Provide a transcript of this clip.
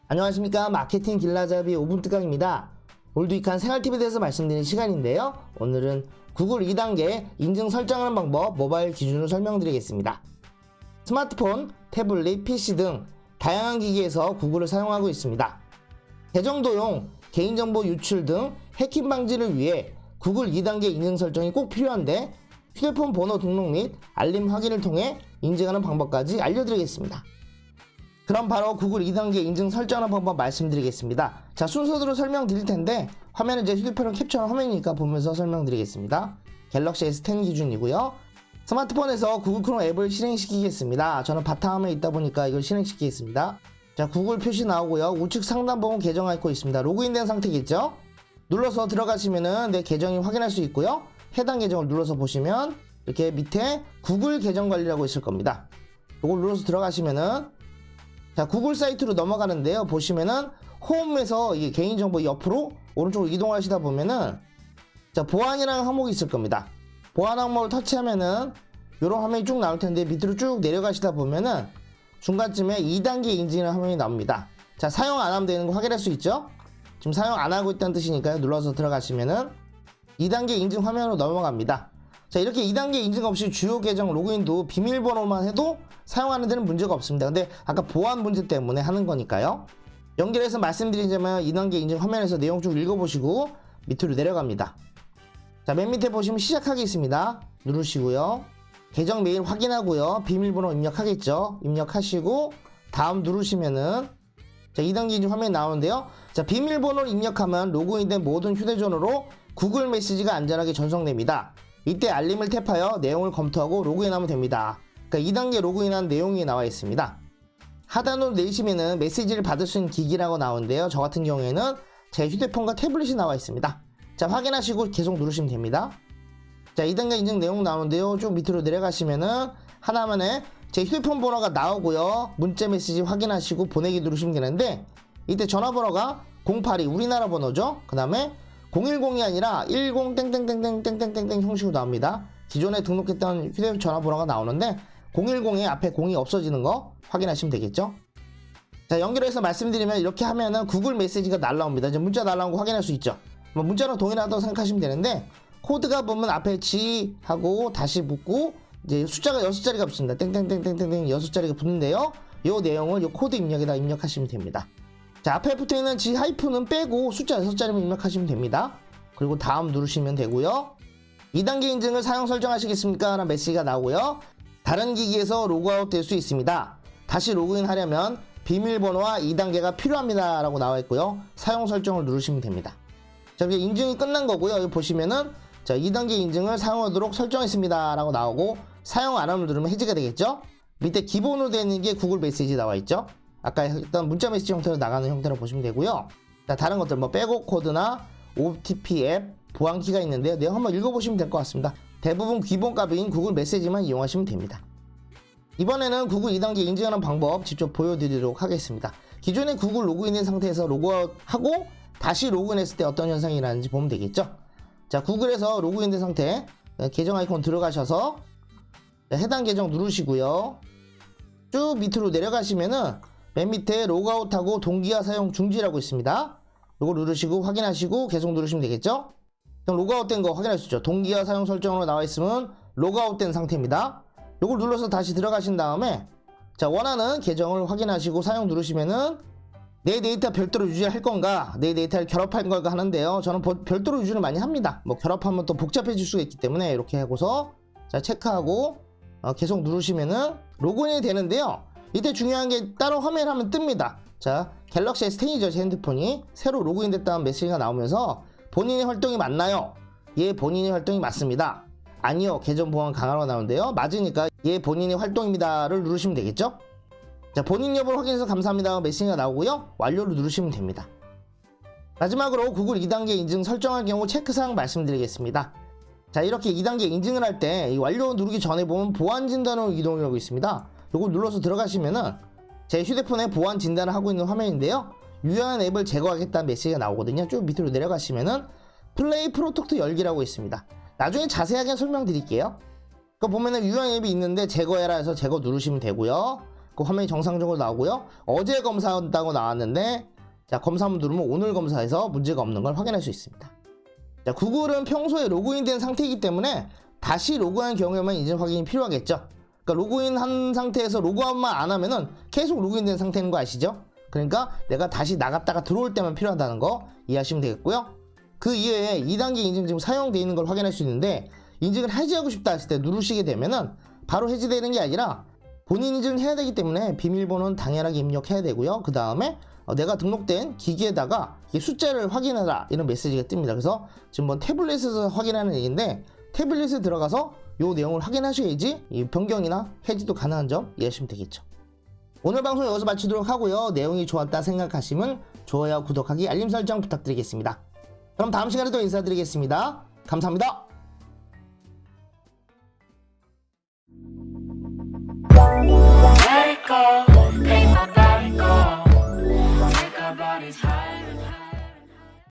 안녕하십니까. 마케팅 길라잡이 5분 특강입니다. 오늘도 이칸 생활팁에 대해서 말씀드리는 시간인데요. 오늘은 구글 2단계 인증 설정하는 방법 모바일 기준으로 설명드리겠습니다. 스마트폰, 태블릿, PC 등 다양한 기기에서 구글을 사용하고 있습니다. 계정도용, 개인정보 유출 등 해킹 방지를 위해 구글 2단계 인증 설정이 꼭 필요한데 휴대폰 번호 등록 및 알림 확인을 통해 인증하는 방법까지 알려드리겠습니다. 그럼 바로 구글 2단계 인증 설정하는 방법 말씀드리겠습니다. 자, 순서대로 설명드릴 텐데 화면은 제 휴대폰을 캡처한 화면이니까 보면서 설명드리겠습니다. 갤럭시 S10 기준이고요. 스마트폰에서 구글 크롬 앱을 실행시키겠습니다. 저는 바탕화면에 있다 보니까 이걸 실행시키겠습니다. 자, 구글 표시 나오고요. 우측 상단 부분 계정 아이콘 있습니다. 로그인된 상태겠죠? 눌러서 들어가시면은 내 계정이 확인할 수 있고요. 해당 계정을 눌러서 보시면 이렇게 밑에 구글 계정 관리라고 있을 겁니다. 이걸 눌러서 들어가시면은 자, 구글 사이트로 넘어가는데요. 보시면은 홈에서 이게 개인정보 옆으로 오른쪽으로 이동하시다 보면은 자, 보안이라는 항목이 있을 겁니다. 보안 항목을 터치하면은 이런 화면이 쭉 나올 텐데 밑으로 쭉 내려가시다 보면은 중간쯤에 2단계 인증이라는 화면이 나옵니다. 자, 사용 안 하면 되는 거 확인할 수 있죠? 지금 사용 안 하고 있다는 뜻이니까요. 눌러서 들어가시면은 2단계 인증 화면으로 넘어갑니다. 자, 이렇게 2단계 인증 없이 주요 계정 로그인도 비밀번호만 해도 사용하는 데는 문제가 없습니다. 근데 아까 보안 문제 때문에 하는 거니까요. 연결해서 말씀드리자면 2단계 인증 화면에서 내용 쭉 읽어보시고 밑으로 내려갑니다. 자, 맨 밑에 보시면 시작하기 있습니다. 누르시고요. 계정 메일 확인하고요. 비밀번호 입력하겠죠. 입력하시고 다음 누르시면은 자, 2단계 인증 화면이 나오는데요. 자, 비밀번호를 입력하면 로그인된 모든 휴대전화로 구글 메시지가 안전하게 전송됩니다. 이때 알림을 탭하여 내용을 검토하고 로그인하면 됩니다. 그러니까 2단계 로그인한 내용이 나와 있습니다. 하단으로 내리시면은 메시지를 받을 수 있는 기기라고 나오는데요. 저 같은 경우에는 제 휴대폰과 태블릿이 나와 있습니다. 자, 확인하시고 계속 누르시면 됩니다. 자, 2단계 인증 내용 나오는데요. 쭉 밑으로 내려가시면은 하나만에 제 휴대폰 번호가 나오고요. 문자 메시지 확인하시고 보내기 누르시면 되는데 이때 전화번호가 082 우리나라 번호죠. 그 다음에 010이 아니라 10땡땡땡땡땡땡땡 형식으로 나옵니다. 기존에 등록했던 휴대폰 전화번호가 나오는데 010에 앞에 0이 없어지는 거 확인하시면 되겠죠. 자, 연결해서 말씀드리면 이렇게 하면은 구글 메시지가 날라옵니다. 이제 문자 날라온 거 확인할 수 있죠. 뭐 문자랑 동일하다고 생각하시면 되는데 코드가 보면 앞에 G 하고 다시 붙고 이제 숫자가 6자리가 붙습니다. 땡땡땡땡땡 6자리가 붙는데요. 이 내용을 이 코드 입력에다 입력하시면 됩니다. 자, 앞에 붙어있는 G 하이픈은 빼고 숫자 6자리만 입력하시면 됩니다. 그리고 다음 누르시면 되고요. 2단계 인증을 사용 설정하시겠습니까? 라는 메시지가 나오고요. 다른 기기에서 로그아웃 될 수 있습니다. 다시 로그인 하려면 비밀번호와 2단계가 필요합니다. 라고 나와 있고요. 사용 설정을 누르시면 됩니다. 자, 이제 인증이 끝난 거고요. 여기 보시면은 자, 2단계 인증을 사용하도록 설정했습니다. 라고 나오고 사용 안 하면 누르면 해지가 되겠죠? 밑에 기본으로 되어 있는 게 구글 메시지 나와 있죠? 아까 했던 문자 메시지 형태로 나가는 형태로 보시면 되고요. 자, 다른 것들 뭐 백업 코드나 OTP 앱 보안키가 있는데요. 내용 한번 읽어보시면 될 것 같습니다. 대부분 기본값인 구글 메시지만 이용하시면 됩니다. 이번에는 구글 2단계 인증하는 방법 직접 보여드리도록 하겠습니다. 기존에 구글 로그인된 상태에서 로그아웃하고 다시 로그인했을 때 어떤 현상이 일어나는지 보면 되겠죠. 자, 구글에서 로그인된 상태 계정 아이콘 들어가셔서 해당 계정 누르시고요. 쭉 밑으로 내려가시면은 맨 밑에 로그아웃하고 동기화 사용 중지라고 있습니다. 이거 누르시고 확인하시고 계속 누르시면 되겠죠. 그럼 로그아웃된 거 확인할 수 있죠. 동기화 사용 설정으로 나와 있으면 로그아웃된 상태입니다. 이걸 눌러서 다시 들어가신 다음에 자, 원하는 계정을 확인하시고 사용 누르시면은 내 데이터 별도로 유지할 건가 내 데이터를 결합할 건가 하는데요. 저는 별도로 유지를 많이 합니다. 뭐 결합하면 또 복잡해질 수가 있기 때문에 이렇게 하고서 자, 체크하고 계속 누르시면은 로그인이 되는데요. 이때 중요한 게 따로 화면을 하면 뜹니다. 자, 갤럭시 S10이죠. 제 핸드폰이 새로 로그인 됐다는 메시지가 나오면서 본인의 활동이 맞나요? 예, 본인의 활동이 맞습니다. 아니요, 계정 보안 강화로 나오는데요. 맞으니까 예, 본인의 활동입니다를 누르시면 되겠죠. 자, 본인 여부를 확인해서 감사합니다 메시지가 나오고요. 완료를 누르시면 됩니다. 마지막으로 구글 2단계 인증 설정할 경우 체크사항 말씀드리겠습니다. 자, 이렇게 2단계 인증을 할 때 완료 누르기 전에 보면 보안 진단으로 이동하고 있습니다. 이걸 눌러서 들어가시면은 제 휴대폰에 보안 진단을 하고 있는 화면인데요. 유효한 앱을 제거하겠다는 메시지가 나오거든요. 쭉 밑으로 내려가시면은 플레이 프로토트 열기라고 있습니다. 나중에 자세하게 설명드릴게요. 그 보면은 유효한 앱이 있는데 제거해라 해서 제거 누르시면 되고요. 그 화면이 정상적으로 나오고요. 어제 검사한다고 나왔는데 자, 검사 한번 누르면 오늘 검사에서 문제가 없는 걸 확인할 수 있습니다. 자, 구글은 평소에 로그인된 상태이기 때문에 다시 로그인한 경우에만 인증 확인이 필요하겠죠. 그러니까 로그인한 상태에서 로그아웃만 안 하면은 계속 로그인된 상태인 거 아시죠? 그러니까 내가 다시 나갔다가 들어올 때만 필요하다는 거 이해하시면 되겠고요. 그 이외에 2단계 인증 지금 사용되어 있는 걸 확인할 수 있는데 인증을 해지하고 싶다 했을 때 누르시게 되면은 바로 해지되는 게 아니라 본인 인증을 해야 되기 때문에 비밀번호는 당연하게 입력해야 되고요. 그 다음에 내가 등록된 기기에다가 이 숫자를 확인하라 이런 메시지가 뜹니다. 그래서 지금 뭐 태블릿에서 확인하는 얘기인데 태블릿에 들어가서 이 내용을 확인하셔야지 이 변경이나 해지도 가능한 점 이해하시면 되겠죠. 오늘 방송 여기서 마치도록 하고요. 내용이 좋았다 생각하시면 좋아요, 구독하기, 알림 설정 부탁드리겠습니다. 그럼 다음 시간에 또 인사드리겠습니다. 감사합니다. Let it go, make my body go. Make our bodies higher.